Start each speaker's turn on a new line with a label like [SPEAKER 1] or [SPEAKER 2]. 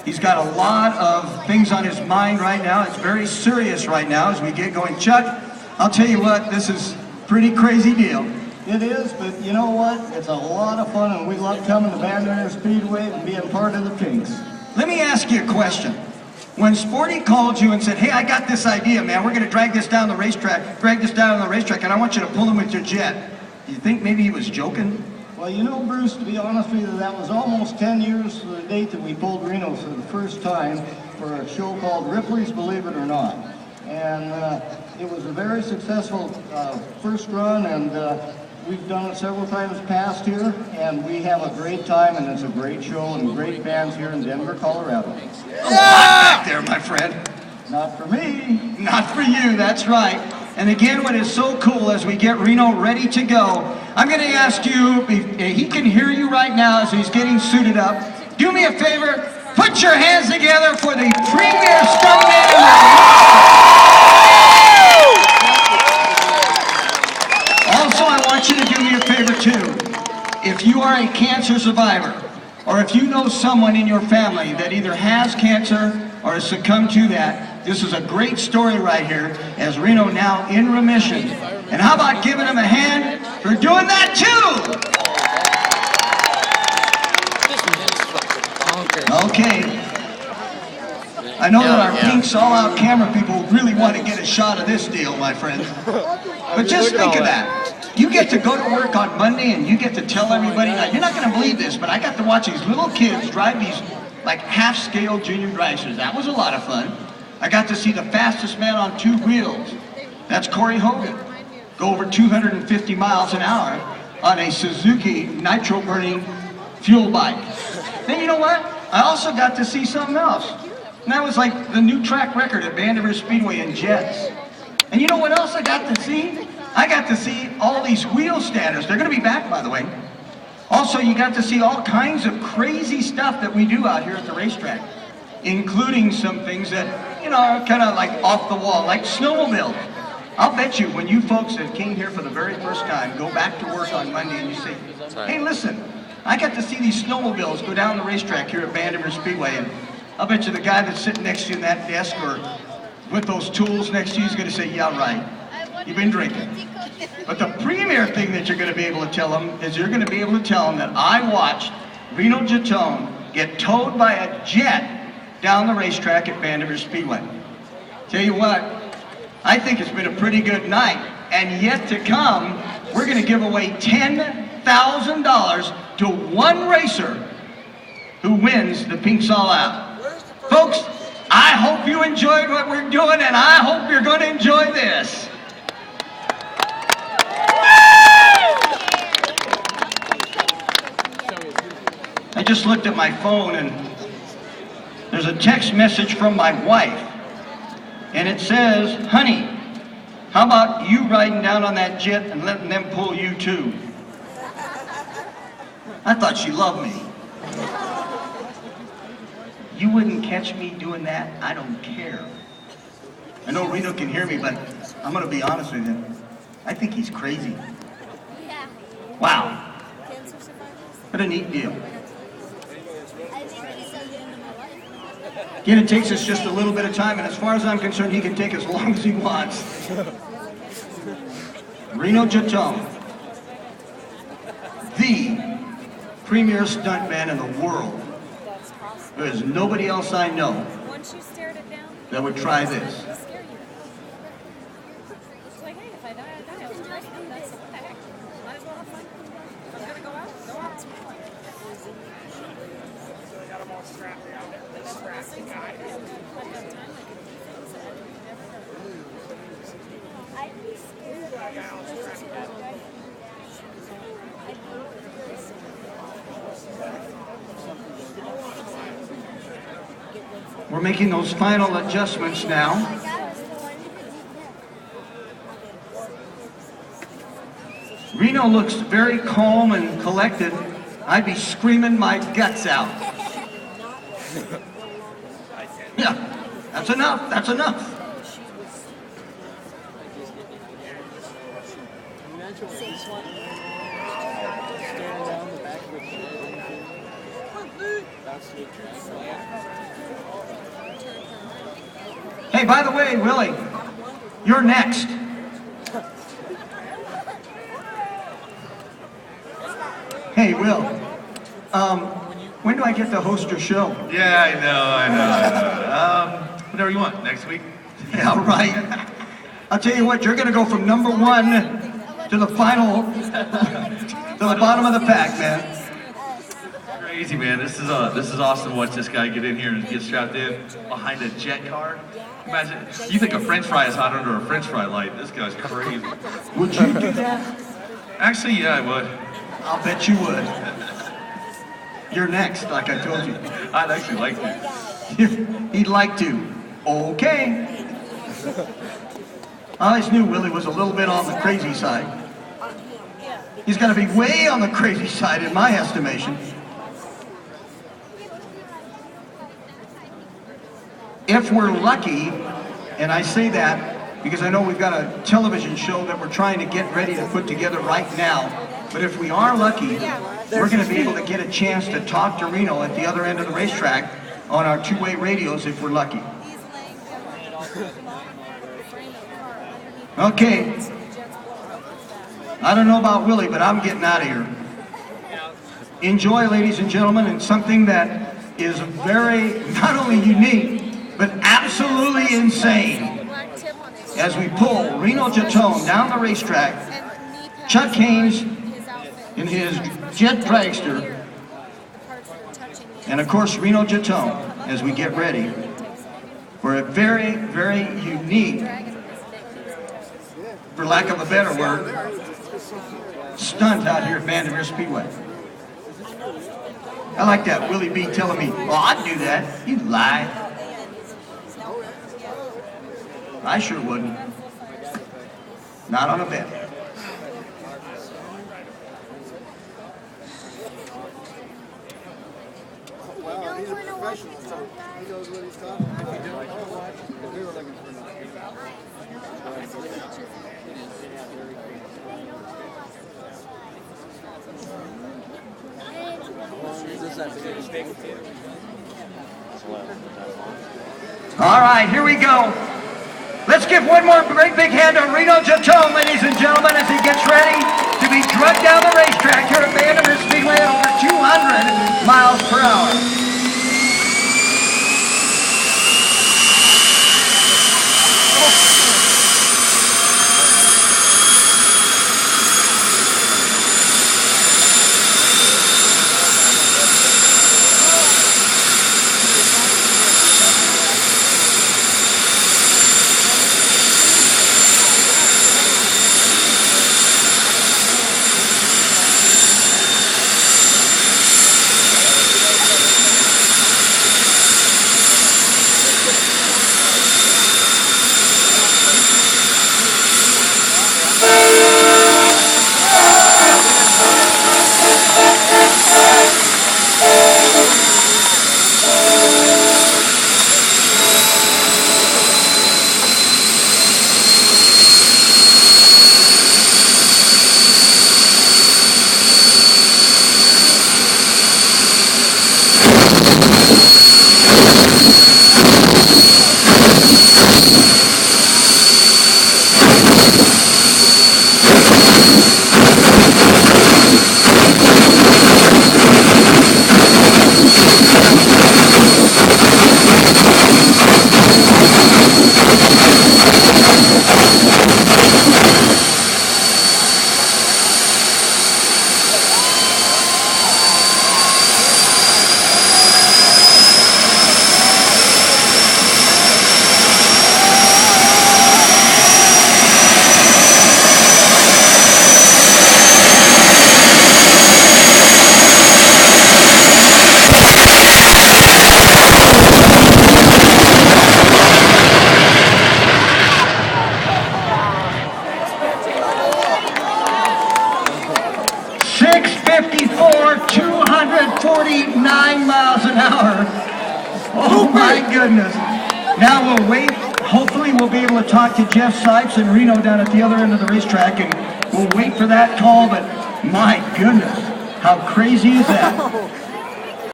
[SPEAKER 1] He's got a lot of things on his mind right now. It's very serious right now as we get going. Chuck, I'll tell you what, this is a pretty crazy deal.
[SPEAKER 2] It is, but you know what? It's a lot of fun, and we love coming to Bandimere Speedway and being part of the Pinks.
[SPEAKER 1] Let me ask you a question. When Sporty called you and said, hey, I got this idea, man, we're going to drag this down the racetrack, and I want you to pull him with your jet. Do you think maybe he was joking?
[SPEAKER 2] Well, you know, Bruce, to be honest with you, that was almost 10 years to the date that we pulled Reno for the first time for a show called Ripley's Believe It or Not. And it was a very successful first run, and we've done it several times past here, and we have a great time, and it's a great show and great fans here in Denver, Colorado.
[SPEAKER 1] Yeah! Back there, my friend.
[SPEAKER 2] Not for me.
[SPEAKER 1] Not for you, that's right. And again, what is so cool as we get Reno ready to go, I'm going to ask you, he can hear you right now as he's getting suited up. Do me a favor, put your hands together for the premier stuntman in the world. Also, I want you to do me a favor too. If you are a cancer survivor, or if you know someone in your family that either has cancer or has succumbed to that, this is a great story right here, as Reno now in remission. And how about giving him a hand for doing that too? Okay. I know that our Pinks all-out camera people really want to get a shot of this deal, my friend. But just think of that. You get to go to work on Monday and you get to tell everybody, now you're not going to believe this, but I got to watch these little kids drive these like half-scale junior dragsters. That was a lot of fun. I got to see the fastest man on two wheels. That's Corey Hogan. Go over 250 miles an hour on a Suzuki nitro-burning fuel bike. Then you know what? I also got to see something else. And that was like the new track record at Bandimere Speedway in jets. And you know what else I got to see? I got to see all these wheel standers. They're going to be back, by the way. Also, you got to see all kinds of crazy stuff that we do out here at the racetrack, including some things that, you know, are kind of like off the wall, like snowmobiles. I'll bet you when you folks that came here for the very first time go back to work on Monday and you say, hey, listen, I got to see these snowmobiles go down the racetrack here at Bandimere Speedway, and I'll bet you the guy that's sitting next to you in that desk or with those tools next to you is going to say, yeah, right. You've been drinking. But the premier thing that you're going to be able to tell them is you're going to be able to tell them that I watched Reno Jatone get towed by a jet down the racetrack at Bandimere Speedway. Tell you what, I think it's been a pretty good night. And yet to come, we're going to give away $10,000 to one racer who wins the Pinks All Out. Folks, I hope you enjoyed what we're doing, and I hope you're going to enjoy this. I just looked at my phone and there's a text message from my wife, and it says, honey, how about you riding down on that jet and letting them pull you too? I thought she loved me. You wouldn't catch me doing that? I don't care. I know Reno can hear me, but I'm going to be honest with him. I think he's crazy. Wow. What a neat deal. Again, it takes us just a little bit of time, and as far as I'm concerned, he can take as long as he wants. Reno Jatone, the premier stuntman in the world. There is nobody else I know that would try this. We're making those final adjustments now. Reno looks very calm and collected. I'd be screaming my guts out. Yeah, that's enough, that's enough. That's the Hey, by the way, Willie, you're next. Hey, Will, when do I get to host your show?
[SPEAKER 3] Yeah, I know. Whatever you want, next week.
[SPEAKER 1] Yeah, right. I'll tell you what, you're going to go from number one to the final, to the bottom of the pack, man.
[SPEAKER 3] Crazy, man. This is awesome to watch this guy get in here and get strapped in behind a jet car. Imagine, you think a French fry is hot under a French fry light. This guy's crazy.
[SPEAKER 1] Would you do that?
[SPEAKER 3] Actually, yeah, I would.
[SPEAKER 1] I'll bet you would. You're next, like I told you.
[SPEAKER 3] I'd actually like to.
[SPEAKER 1] He'd like to. Okay. I always knew Willie was a little bit on the crazy side. He's got to be way on the crazy side in my estimation. If we're lucky, and I say that because I know we've got a television show that we're trying to get ready to put together right now, but if we are lucky, we're going to be able to get a chance to talk to Reno at the other end of the racetrack on our two-way radios if we're lucky. Okay. I don't know about Willie, but I'm getting out of here. Enjoy, ladies and gentlemen, and something that is very, not only unique, but absolutely insane. As we pull Reno Jatone down the racetrack, Chuck Haynes in his jet dragster, and of course Reno Jatone as we get ready for a very, very unique, for lack of a better word, stunt out here at Bandimere Speedway. I like that Willie B telling me, "Oh, I'd do that." You lie. I sure wouldn't. Not on a bet.
[SPEAKER 4] Well, he's a professional, so he knows what he's talking about. If you don't, we were looking for
[SPEAKER 1] All right, here we go. Let's give one more great big hand to Reno Jatone, ladies and gentlemen, as he gets ready to be drugged down the racetrack here at Bandimere Speedway at over 200 miles per hour. Oh my goodness. Now we'll wait. Hopefully we'll be able to talk to Jeff Sipes and Reno down at the other end of the racetrack, and we'll wait for that call, but my goodness, how crazy is that?